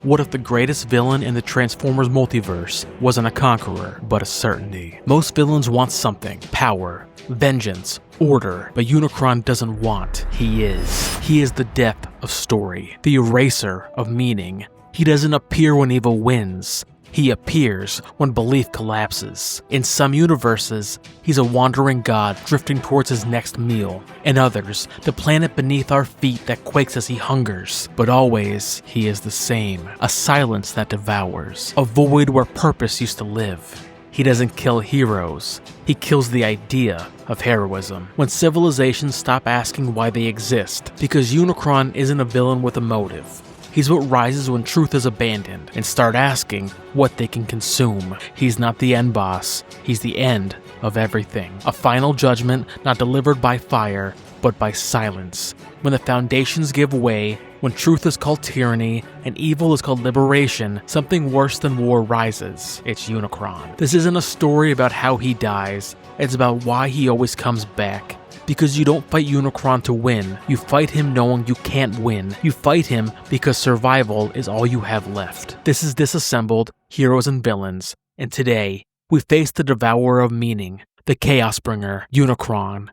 What if the greatest villain in the Transformers multiverse wasn't a conqueror, but a certainty? Most villains want something: power, vengeance, order, but Unicron doesn't want. He is. He is the depth of story, the eraser of meaning. He doesn't appear when evil wins. He appears when belief collapses. In some universes, he's a wandering god drifting towards his next meal. In others, the planet beneath our feet that quakes as he hungers. But always, he is the same. A silence that devours. A void where purpose used to live. He doesn't kill heroes. He kills the idea of heroism. When civilizations stop asking why they exist, because Unicron isn't a villain with a motive. He's what rises when truth is abandoned, and start asking what they can consume. He's not the end boss, he's the end of everything. A final judgment not delivered by fire, but by silence. When the foundations give way, when truth is called tyranny, and evil is called liberation, something worse than war rises. It's Unicron. This isn't a story about how he dies, it's about why he always comes back. Because you don't fight Unicron to win, you fight him knowing you can't win. You fight him because survival is all you have left. This is Disassembled, Heroes and Villains, and today, we face the devourer of meaning, the chaos bringer, Unicron.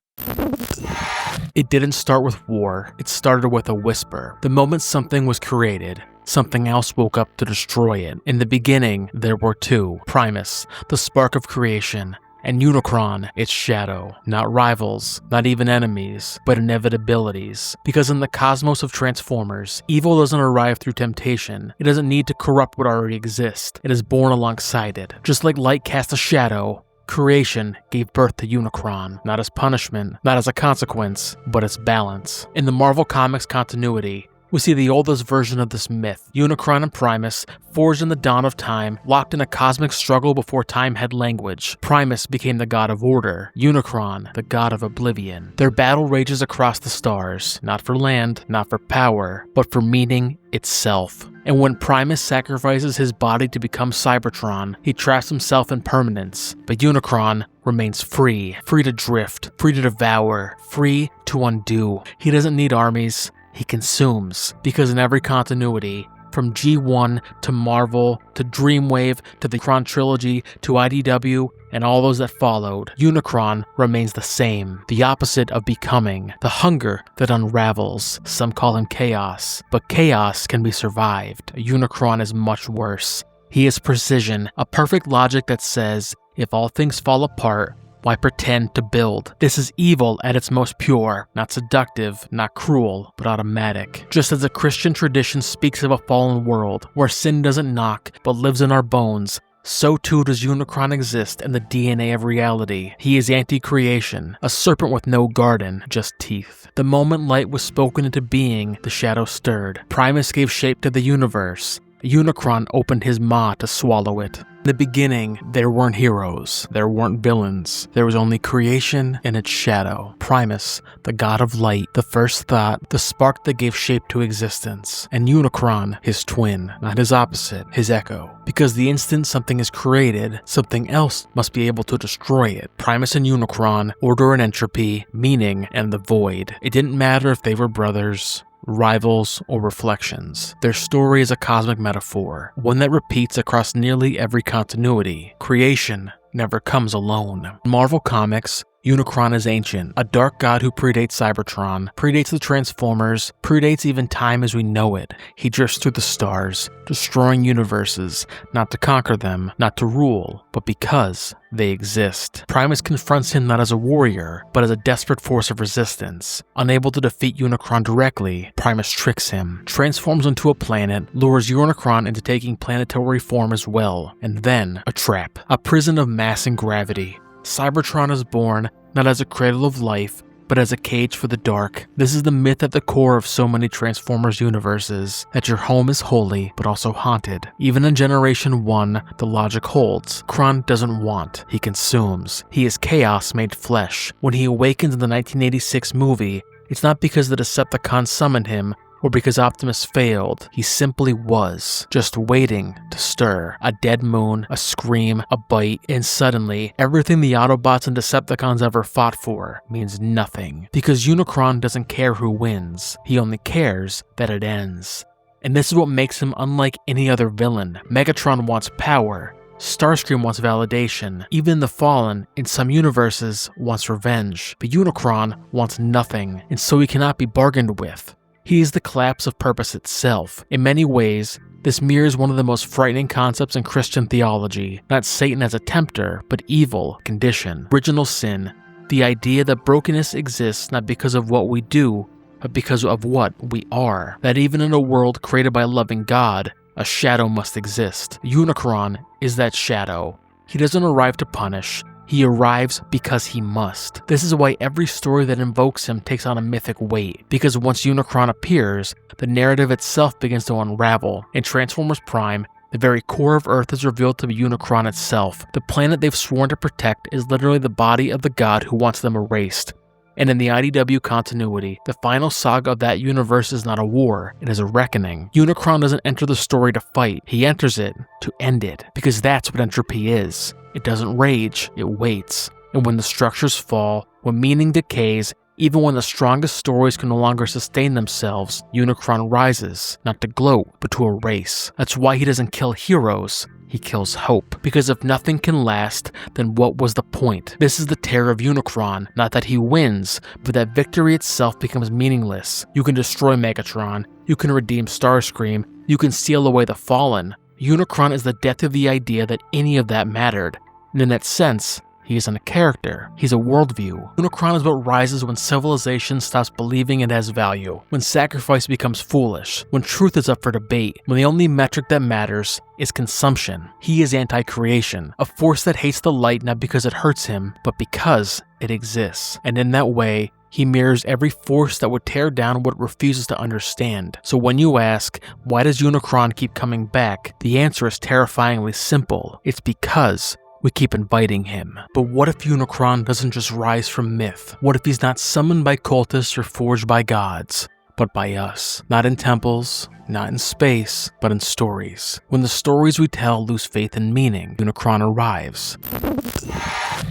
It didn't start with war, it started with a whisper. The moment something was created, something else woke up to destroy it. In the beginning, there were two: Primus, the spark of creation, and Unicron, its shadow. Not rivals, not even enemies, but inevitabilities. Because in the cosmos of Transformers, evil doesn't arrive through temptation. It doesn't need to corrupt what already exists. It is born alongside it. Just like light casts a shadow, creation gave birth to Unicron, not as punishment, not as a consequence, but as balance. In the Marvel Comics continuity, we see the oldest version of this myth. Unicron and Primus, forged in the dawn of time, locked in a cosmic struggle before time had language. Primus became the god of order, Unicron, the god of oblivion. Their battle rages across the stars, not for land, not for power, but for meaning itself. And when Primus sacrifices his body to become Cybertron, he traps himself in permanence. But Unicron remains free to drift, free to devour, free to undo. He doesn't need armies. He consumes, because in every continuity, from G1 to Marvel to Dreamwave to the Unicron trilogy to IDW and all those that followed, Unicron remains the same, the opposite of becoming, the hunger that unravels. Some call him chaos, but chaos can be survived. Unicron is much worse. He is precision, a perfect logic that says, if all things fall apart, why pretend to build? This is evil at its most pure, not seductive, not cruel, but automatic. Just as the Christian tradition speaks of a fallen world, where sin doesn't knock, but lives in our bones, so too does Unicron exist in the DNA of reality. He is anti-creation, a serpent with no garden, just teeth. The moment light was spoken into being, the shadow stirred. Primus gave shape to the universe. Unicron opened his maw to swallow it. In the beginning, there weren't heroes, there weren't villains, there was only creation and its shadow. Primus, the god of light, the first thought, the spark that gave shape to existence. And Unicron, his twin, not his opposite, his echo. Because the instant something is created, something else must be able to destroy it. Primus and Unicron, order and entropy, meaning and the void. It didn't matter if they were brothers, rivals, or reflections. Their story is a cosmic metaphor, one that repeats across nearly every continuity. Creation never comes alone. In Marvel Comics, Unicron is ancient, a dark god who predates Cybertron, predates the Transformers, predates even time as we know it. He drifts through the stars, destroying universes, not to conquer them, not to rule, but because they exist. Primus confronts him not as a warrior, but as a desperate force of resistance. Unable to defeat Unicron directly, Primus tricks him, transforms into a planet, lures Unicron into taking planetary form as well, and then a trap, a prison of mass and gravity. Cybertron is born not as a cradle of life, but as a cage for the dark. This is the myth at the core of so many Transformers universes, that your home is holy, but also haunted. Even in Generation 1, the logic holds. Unicron doesn't want, he consumes. He is chaos made flesh. When he awakens in the 1986 movie, it's not because the Decepticons summoned him, or because Optimus failed. He simply was, just waiting to stir. A dead moon, a scream, a bite, and suddenly, everything the Autobots and Decepticons ever fought for means nothing. Because Unicron doesn't care who wins, he only cares that it ends. And this is what makes him unlike any other villain. Megatron wants power. Starscream wants validation. Even the Fallen, in some universes, wants revenge. But Unicron wants nothing, and so he cannot be bargained with. He is the collapse of purpose itself. In many ways, this mirrors one of the most frightening concepts in Christian theology. Not Satan as a tempter, but evil, condition, original sin. The idea that brokenness exists not because of what we do, but because of what we are. That even in a world created by a loving God, a shadow must exist. Unicron is that shadow. He doesn't arrive to punish, he arrives because he must. This is why every story that invokes him takes on a mythic weight, because once Unicron appears, the narrative itself begins to unravel. In Transformers Prime, the very core of Earth is revealed to be Unicron itself. The planet they've sworn to protect is literally the body of the god who wants them erased. And in the IDW continuity, the final saga of that universe is not a war, it is a reckoning. Unicron doesn't enter the story to fight, he enters it to end it, because that's what entropy is. It doesn't rage, it waits. And when the structures fall, when meaning decays, even when the strongest stories can no longer sustain themselves, Unicron rises, not to gloat, but to erase. That's why he doesn't kill heroes. He kills hope, because if nothing can last, then what was the point? This is the terror of Unicron, not that he wins, but that victory itself becomes meaningless. You can destroy Megatron, you can redeem Starscream, you can seal away the Fallen. Unicron is the death of the idea that any of that mattered, and in that sense, he isn't a character, he's a worldview. Unicron is what rises when civilization stops believing it has value, when sacrifice becomes foolish, when truth is up for debate, when the only metric that matters is consumption. He is anti-creation, a force that hates the light not because it hurts him, but because it exists. And in that way, he mirrors every force that would tear down what it refuses to understand. So when you ask, why does Unicron keep coming back? The answer is terrifyingly simple. It's because we keep inviting him. But what if Unicron doesn't just rise from myth? What if he's not summoned by cultists or forged by gods, but by us? Not in temples, not in space, but in stories. When the stories we tell lose faith and meaning, Unicron arrives.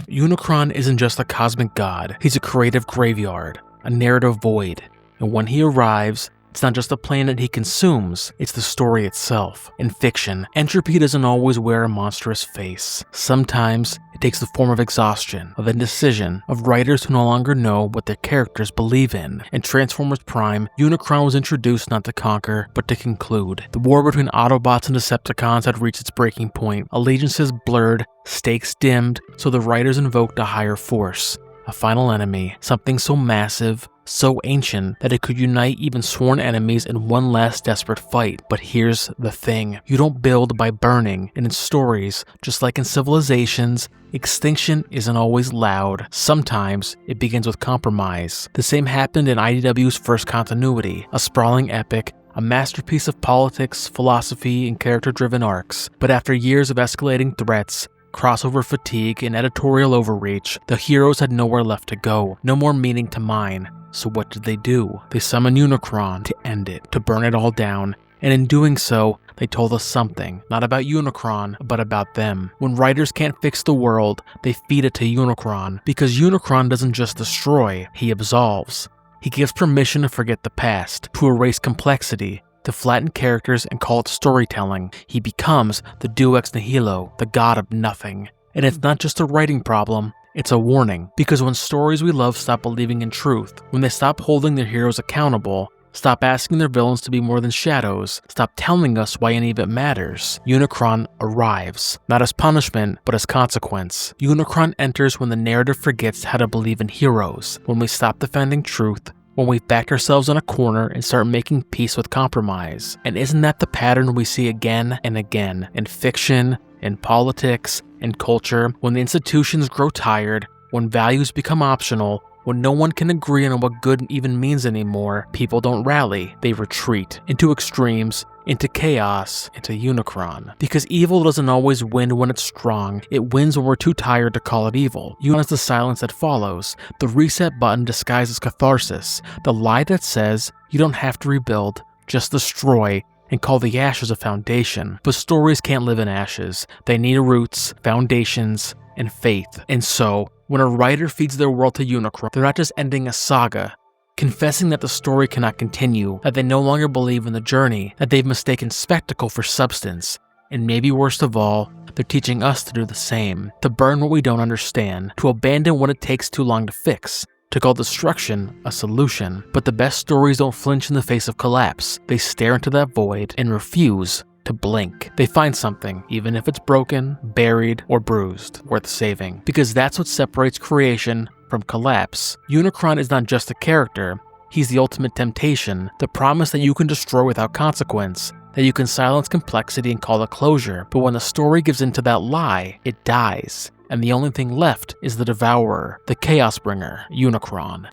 Unicron isn't just a cosmic god, he's a creative graveyard, a narrative void. And when he arrives, it's not just the planet he consumes, it's the story itself. In fiction, entropy doesn't always wear a monstrous face. Sometimes, it takes the form of exhaustion, of indecision, of writers who no longer know what their characters believe in. In Transformers Prime, Unicron was introduced not to conquer, but to conclude. The war between Autobots and Decepticons had reached its breaking point. Allegiances blurred, stakes dimmed, so the writers invoked a higher force. A final enemy, something so massive, so ancient that it could unite even sworn enemies in one last desperate fight. But here's the thing, you don't build by burning, and in stories, just like in civilizations, extinction isn't always loud. Sometimes it begins with compromise. The same happened in IDW's first continuity, a sprawling epic, a masterpiece of politics, philosophy, and character-driven arcs. But after years of escalating threats, crossover fatigue, and editorial overreach, the heroes had nowhere left to go, no more meaning to mine. So what did they do? They summoned Unicron to end it, to burn it all down, and in doing so, they told us something, not about Unicron, but about them. When writers can't fix the world, they feed it to Unicron, because Unicron doesn't just destroy, he absolves. He gives permission to forget the past, to erase complexity, to flatten characters and call it storytelling. He becomes the Deus Ex Nihilo, the god of nothing. And it's not just a writing problem, it's a warning. Because when stories we love stop believing in truth, when they stop holding their heroes accountable, stop asking their villains to be more than shadows, stop telling us why any of it matters, Unicron arrives. Not as punishment, but as consequence. Unicron enters when the narrative forgets how to believe in heroes, when we stop defending truth, when we've backed ourselves in a corner and start making peace with compromise. And isn't that the pattern we see again and again in fiction, in politics, in culture, when the institutions grow tired, when values become optional, when no one can agree on what good even means anymore, people don't rally, they retreat into extremes, into chaos, into Unicron. Because evil doesn't always win when it's strong, it wins when we're too tired to call it evil. Unicron is the silence that follows, the reset button disguised as catharsis, the lie that says you don't have to rebuild, just destroy, and call the ashes a foundation. But stories can't live in ashes, they need roots, foundations, and faith. And so, when a writer feeds their world to Unicron, they're not just ending a saga, confessing that the story cannot continue, that they no longer believe in the journey, that they've mistaken spectacle for substance. And maybe worst of all, they're teaching us to do the same, to burn what we don't understand, to abandon what it takes too long to fix, to call destruction a solution. But the best stories don't flinch in the face of collapse. They stare into that void and refuse to blink. They find something, even if it's broken, buried, or bruised, worth saving. Because that's what separates creation from collapse. Unicron is not just a character, he's the ultimate temptation, the promise that you can destroy without consequence, that you can silence complexity and call it closure. But when the story gives into that lie, it dies. And the only thing left is the Devourer, the Chaos Bringer, Unicron.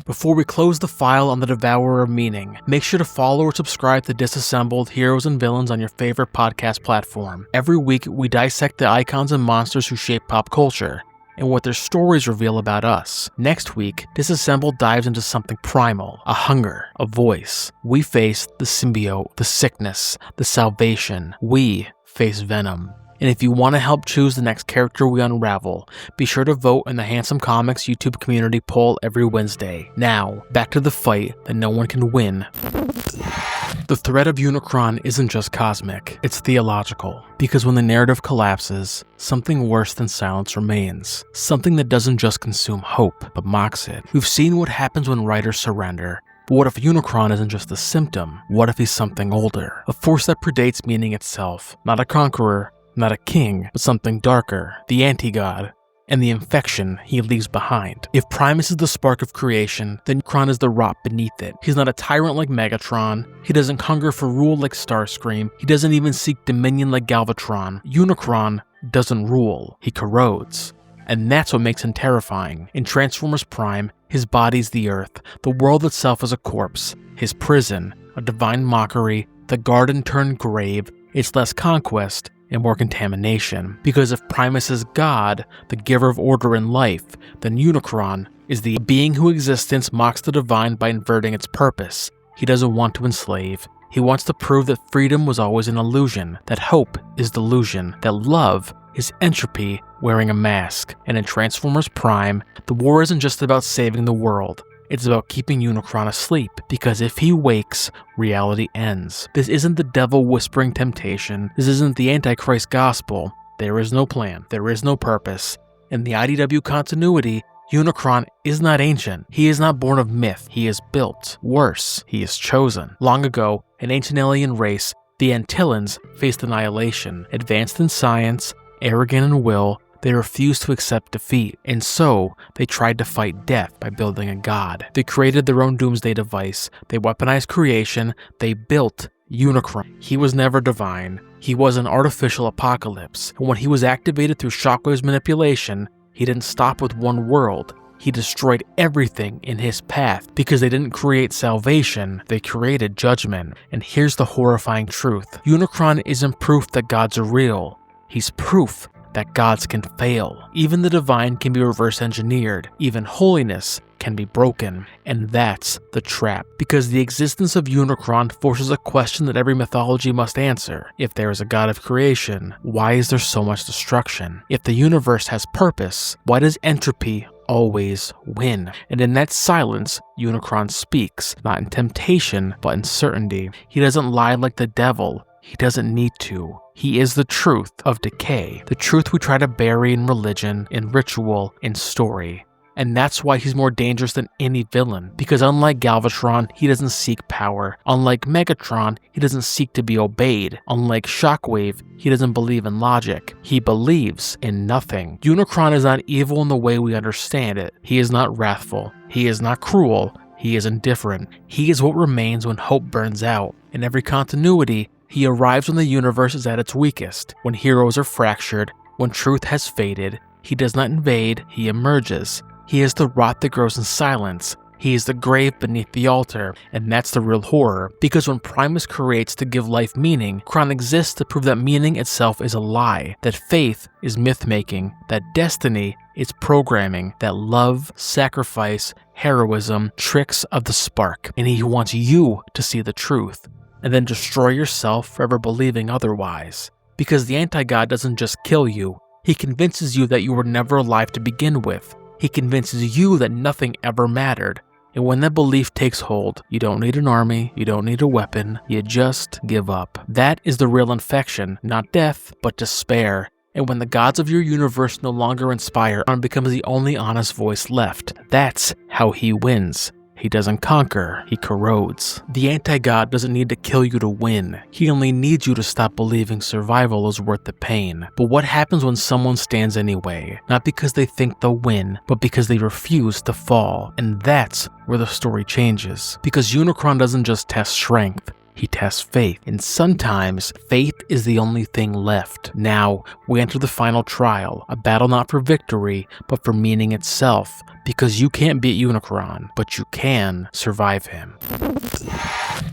Before we close the file on the Devourer of Meaning, make sure to follow or subscribe to Disassembled Heroes and Villains on your favorite podcast platform. Every week, we dissect the icons and monsters who shape pop culture, and what their stories reveal about us. Next week, Disassembled dives into something primal, a hunger, a voice. We face the symbiote, the sickness, the salvation. We face Venom. And if you want to help choose the next character we unravel, be sure to vote in the Handsome Comics YouTube community poll every Wednesday. Now, back to the fight that no one can win. The threat of Unicron isn't just cosmic, it's theological. Because when the narrative collapses, something worse than silence remains. Something that doesn't just consume hope, but mocks it. We've seen what happens when writers surrender. But what if Unicron isn't just a symptom? What if he's something older? A force that predates meaning itself. Not a conqueror, not a king, but something darker. The anti-god. And the infection he leaves behind. If Primus is the spark of creation, then Unicron is the rot beneath it. He's not a tyrant like Megatron. He doesn't hunger for rule like Starscream. He doesn't even seek dominion like Galvatron. Unicron doesn't rule. He corrodes. And that's what makes him terrifying. In Transformers Prime, his body's the Earth. The world itself is a corpse. His prison, a divine mockery. The garden turned grave. It's less conquest and more contamination. Because if Primus is God, the giver of order and life, then Unicron is the being whose existence mocks the divine by inverting its purpose. He doesn't want to enslave. He wants to prove that freedom was always an illusion, that hope is delusion, that love is entropy wearing a mask. And in Transformers Prime, the war isn't just about saving the world. It's about keeping Unicron asleep, because if he wakes, reality ends. This isn't the devil whispering temptation. This isn't the Antichrist gospel. There is no plan. There is no purpose. In the IDW continuity, Unicron is not ancient. He is not born of myth. He is built. Worse, he is chosen. Long ago, an ancient alien race, the Antillans, faced annihilation. Advanced in science, arrogant in will, they refused to accept defeat, and so they tried to fight death by building a god. They created their own doomsday device, they weaponized creation, they built Unicron. He was never divine, he was an artificial apocalypse, and when he was activated through Shockwave's manipulation, he didn't stop with one world. He destroyed everything in his path. Because they didn't create salvation, they created judgment. And here's the horrifying truth. Unicron isn't proof that gods are real. He's proof that gods can fail. Even the divine can be reverse engineered. Even holiness can be broken. And that's the trap. Because the existence of Unicron forces a question that every mythology must answer. If there is a god of creation, why is there so much destruction? If the universe has purpose, why does entropy always win? And in that silence, Unicron speaks, not in temptation, but in certainty. He doesn't lie like the devil. He doesn't need to. He is the truth of decay, the truth we try to bury in religion, in ritual, in story. And that's why he's more dangerous than any villain, because unlike Galvatron, he doesn't seek power. Unlike Megatron, he doesn't seek to be obeyed. Unlike Shockwave, he doesn't believe in logic. He believes in nothing. Unicron is not evil in the way we understand it. He is not wrathful. He is not cruel. He is indifferent. He is what remains when hope burns out. In every continuity, he arrives when the universe is at its weakest, when heroes are fractured, when truth has faded. He does not invade, he emerges. He is the rot that grows in silence. He is the grave beneath the altar, and that's the real horror. Because when Primus creates to give life meaning, Unicron exists to prove that meaning itself is a lie, that faith is myth-making, that destiny is programming, that love, sacrifice, heroism, tricks of the spark. And he wants you to see the truth, and then destroy yourself for ever believing otherwise. Because the anti-god doesn't just kill you, he convinces you that you were never alive to begin with. He convinces you that nothing ever mattered, And when that belief takes hold, you don't need an army, you don't need a weapon, you just give up. That is the real infection, not death, but despair. And when the gods of your universe no longer inspire and becomes the only honest voice left, that's how he wins. He doesn't conquer, he corrodes. The anti-god doesn't need to kill you to win. He only needs you to stop believing survival is worth the pain. But what happens when someone stands anyway? Not because they think they'll win, but because they refuse to fall. And that's where the story changes. Because Unicron doesn't just test strength, he tests faith, and sometimes faith is the only thing left. Now, we enter the final trial, a battle not for victory, but for meaning itself, because you can't beat Unicron, but you can survive him.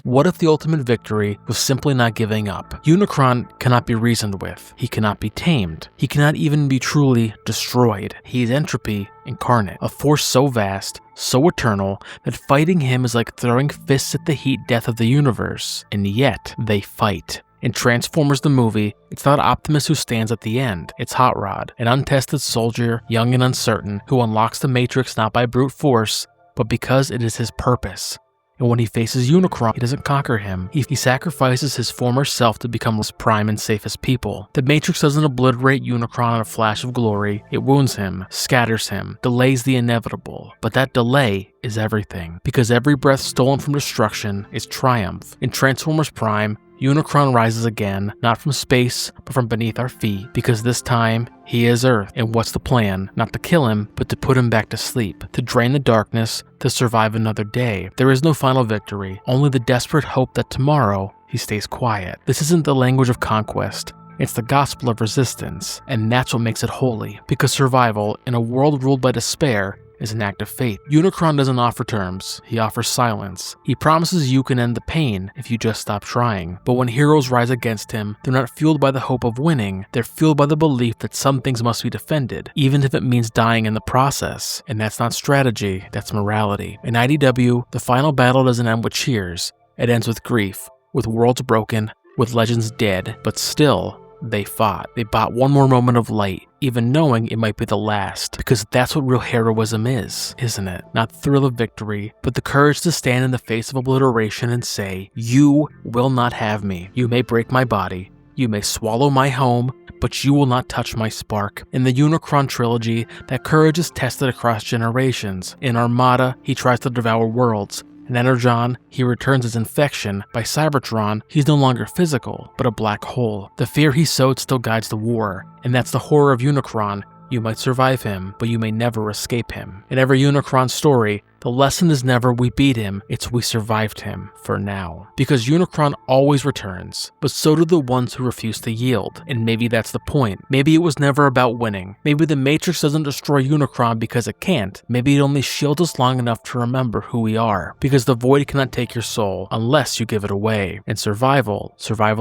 What if the ultimate victory was simply not giving up? Unicron cannot be reasoned with, he cannot be tamed, he cannot even be truly destroyed. He is entropy incarnate, a force so vast, so eternal, that fighting him is like throwing fists at the heat death of the universe, and yet they fight. In Transformers the movie, it's not Optimus who stands at the end, it's Hot Rod, an untested soldier, young and uncertain, who unlocks the Matrix not by brute force, but because it is his purpose. And when he faces Unicron, he doesn't conquer him. He sacrifices his former self to become his prime and safest people. The Matrix doesn't obliterate Unicron in a flash of glory. It wounds him, scatters him, delays the inevitable. But that delay is everything, because every breath stolen from destruction is triumph. In Transformers Prime, Unicron rises again, not from space, but from beneath our feet, because this time, he is Earth. And what's the plan? Not to kill him, but to put him back to sleep, to drain the darkness, to survive another day. There is no final victory, only the desperate hope that tomorrow, he stays quiet. This isn't the language of conquest. It's the gospel of resistance, and that's what makes it holy, because survival, in a world ruled by despair, is an act of faith. Unicron doesn't offer terms, he offers silence. He promises you can end the pain if you just stop trying. But when heroes rise against him, they're not fueled by the hope of winning, they're fueled by the belief that some things must be defended, even if it means dying in the process. And that's not strategy, that's morality. In IDW, the final battle doesn't end with cheers, it ends with grief, with worlds broken, with legends dead, but still, they fought. They bought one more moment of light, even knowing it might be the last, because that's what real heroism is, isn't it? Not the thrill of victory, but the courage to stand in the face of obliteration and say, you will not have me. You may break my body, you may swallow my home, but you will not touch my spark. In the Unicron trilogy, that courage is tested across generations. In Armada, he tries to devour worlds. In Energon, he returns his infection. By Cybertron, he's no longer physical, but a black hole. The fear he sowed still guides the war, and that's the horror of Unicron. You might survive him, but you may never escape him. In every Unicron story, the lesson is never we beat him, it's we survived him, for now. Because Unicron always returns, but so do the ones who refuse to yield. And maybe that's the point. Maybe it was never about winning. Maybe the Matrix doesn't destroy Unicron because it can't. Maybe it only shields us long enough to remember who we are. Because the void cannot take your soul unless you give it away. And survival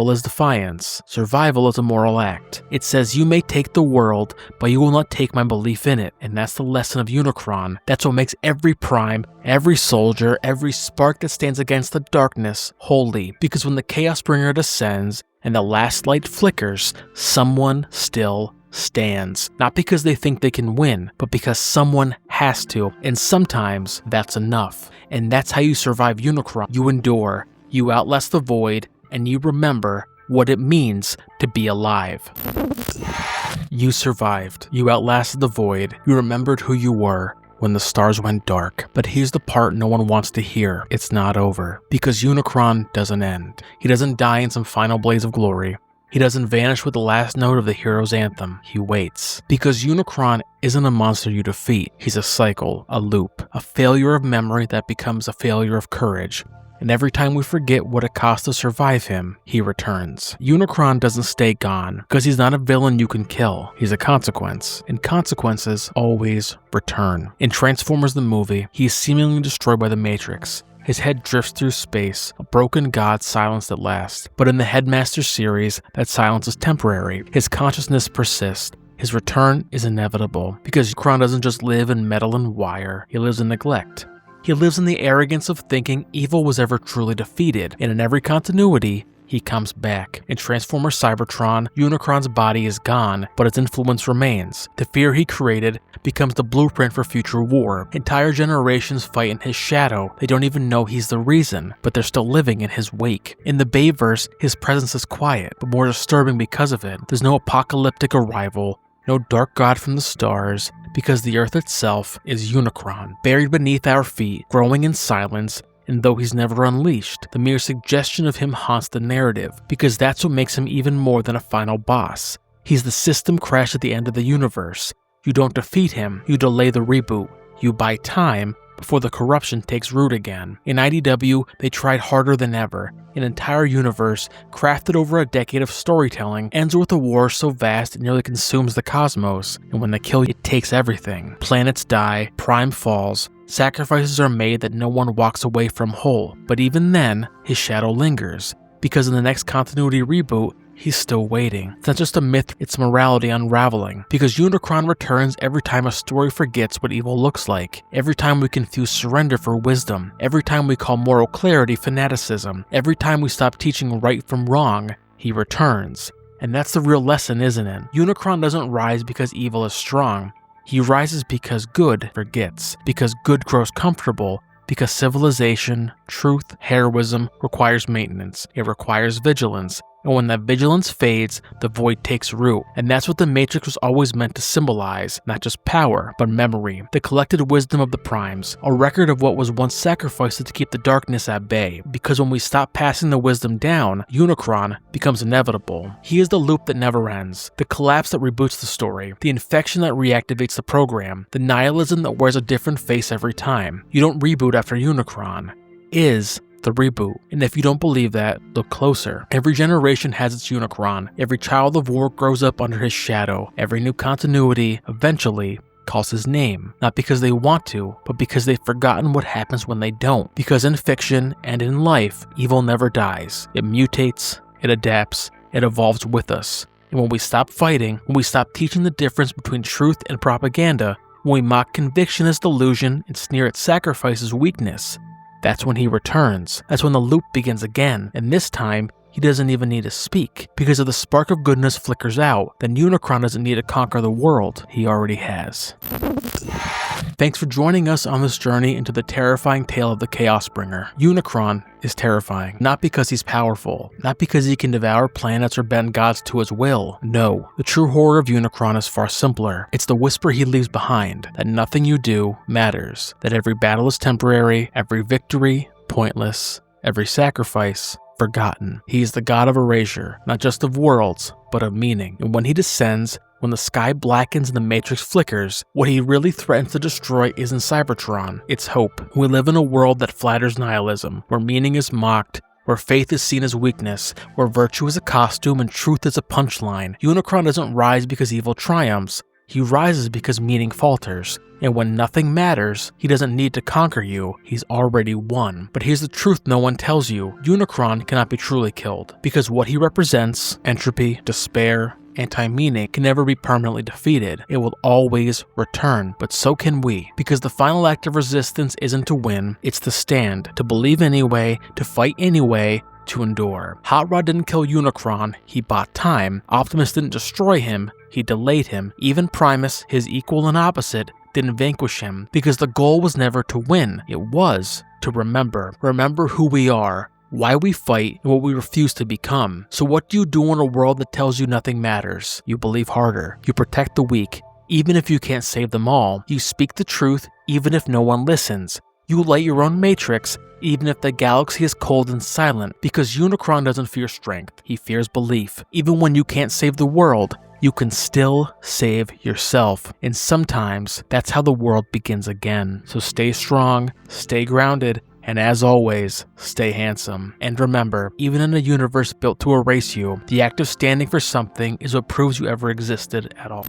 is defiance. Survival is a moral act. It says you may take the world, but you will not take my belief in it. And that's the lesson of Unicron. That's what makes every prime, every soldier, every spark that stands against the darkness holy, because when the Chaos Bringer descends and the last light flickers, someone still stands. Not because they think they can win, but because someone has to, and sometimes that's enough. And that's how you survive Unicron. You endure, you outlast the void, and you remember what it means to be alive. You survived, you outlasted the void, you remembered who you were when the stars went dark. But here's the part no one wants to hear. It's not over. Because Unicron doesn't end. He doesn't die in some final blaze of glory. He doesn't vanish with the last note of the hero's anthem. He waits. Because Unicron isn't a monster you defeat. He's a cycle, a loop, a failure of memory that becomes a failure of courage. And every time we forget what it cost to survive him, he returns. Unicron doesn't stay gone, because he's not a villain you can kill. He's a consequence, and consequences always return. In Transformers the movie, he is seemingly destroyed by the Matrix. His head drifts through space, a broken god silenced at last. But in the Headmaster series, that silence is temporary. His consciousness persists. His return is inevitable, because Unicron doesn't just live in metal and wire, he lives in neglect. He lives in the arrogance of thinking evil was ever truly defeated, and in every continuity, he comes back. In Transformers Cybertron, Unicron's body is gone, but his influence remains. The fear he created becomes the blueprint for future war. Entire generations fight in his shadow. They don't even know he's the reason, but they're still living in his wake. In the Bayverse, his presence is quiet, but more disturbing because of it. There's no apocalyptic arrival, no dark god from the stars, because the Earth itself is Unicron, buried beneath our feet, growing in silence. And though he's never unleashed, the mere suggestion of him haunts the narrative, because that's what makes him even more than a final boss. He's the system crash at the end of the universe. You don't defeat him, you delay the reboot. You buy time before the corruption takes root again. In IDW, they tried harder than ever. An entire universe, crafted over a decade of storytelling, ends with a war so vast it nearly consumes the cosmos. And when they kill you, it takes everything. Planets die, Prime falls, sacrifices are made that no one walks away from whole. But even then, his shadow lingers. Because in the next continuity reboot, he's still waiting. It's not just a myth, it's morality unraveling. Because Unicron returns every time a story forgets what evil looks like. Every time we confuse surrender for wisdom. Every time we call moral clarity fanaticism. Every time we stop teaching right from wrong, he returns. And that's the real lesson, isn't it? Unicron doesn't rise because evil is strong. He rises because good forgets. Because good grows comfortable. Because civilization, truth, heroism requires maintenance. It requires vigilance. And when that vigilance fades, the void takes root. And that's what the Matrix was always meant to symbolize. Not just power, but memory. The collected wisdom of the Primes. A record of what was once sacrificed to keep the darkness at bay. Because when we stop passing the wisdom down, Unicron becomes inevitable. He is the loop that never ends. The collapse that reboots the story. The infection that reactivates the program. The nihilism that wears a different face every time. You don't reboot after Unicron. Is the reboot. And if you don't believe that, look closer. Every generation has its Unicron. Every child of war grows up under his shadow. Every new continuity, eventually, calls his name. Not because they want to, but because they've forgotten what happens when they don't. Because in fiction and in life, evil never dies. It mutates, it adapts, it evolves with us. And when we stop fighting, when we stop teaching the difference between truth and propaganda, when we mock conviction as delusion and sneer at sacrifice as weakness, that's when he returns. That's when the loop begins again. And this time, he doesn't even need to speak. Because if the spark of goodness flickers out, then Unicron doesn't need to conquer the world. He already has. Thanks for joining us on this journey into the terrifying tale of the Chaos Bringer. Unicron is terrifying. Not because he's powerful. Not because he can devour planets or bend gods to his will. No. The true horror of Unicron is far simpler. It's the whisper he leaves behind. That nothing you do matters. That every battle is temporary. Every victory, pointless. Every sacrifice, forgotten. He is the god of erasure. Not just of worlds, but of meaning. And when he descends, when the sky blackens and the Matrix flickers, what he really threatens to destroy isn't Cybertron, it's hope. We live in a world that flatters nihilism, where meaning is mocked, where faith is seen as weakness, where virtue is a costume and truth is a punchline. Unicron doesn't rise because evil triumphs, he rises because meaning falters. And when nothing matters, he doesn't need to conquer you, he's already won. But here's the truth no one tells you. Unicron cannot be truly killed, because what he represents, entropy, despair, anti-meaning, can never be permanently defeated. It will always return, but so can we. Because the final act of resistance isn't to win, it's to stand, to believe anyway, to fight anyway, to endure. Hot Rod didn't kill Unicron, he bought time. Optimus didn't destroy him, he delayed him. Even Primus, his equal and opposite, didn't vanquish him, because the goal was never to win, it was to remember. Remember who we are, why we fight, and what we refuse to become. So what do you do in a world that tells you nothing matters? You believe harder. You protect the weak, even if you can't save them all. You speak the truth, even if no one listens. You light your own matrix, even if the galaxy is cold and silent, because Unicron doesn't fear strength, he fears belief. Even when you can't save the world, you can still save yourself. And sometimes, that's how the world begins again. So stay strong, stay grounded, and as always, stay handsome. And remember, even in a universe built to erase you, the act of standing for something is what proves you ever existed at all.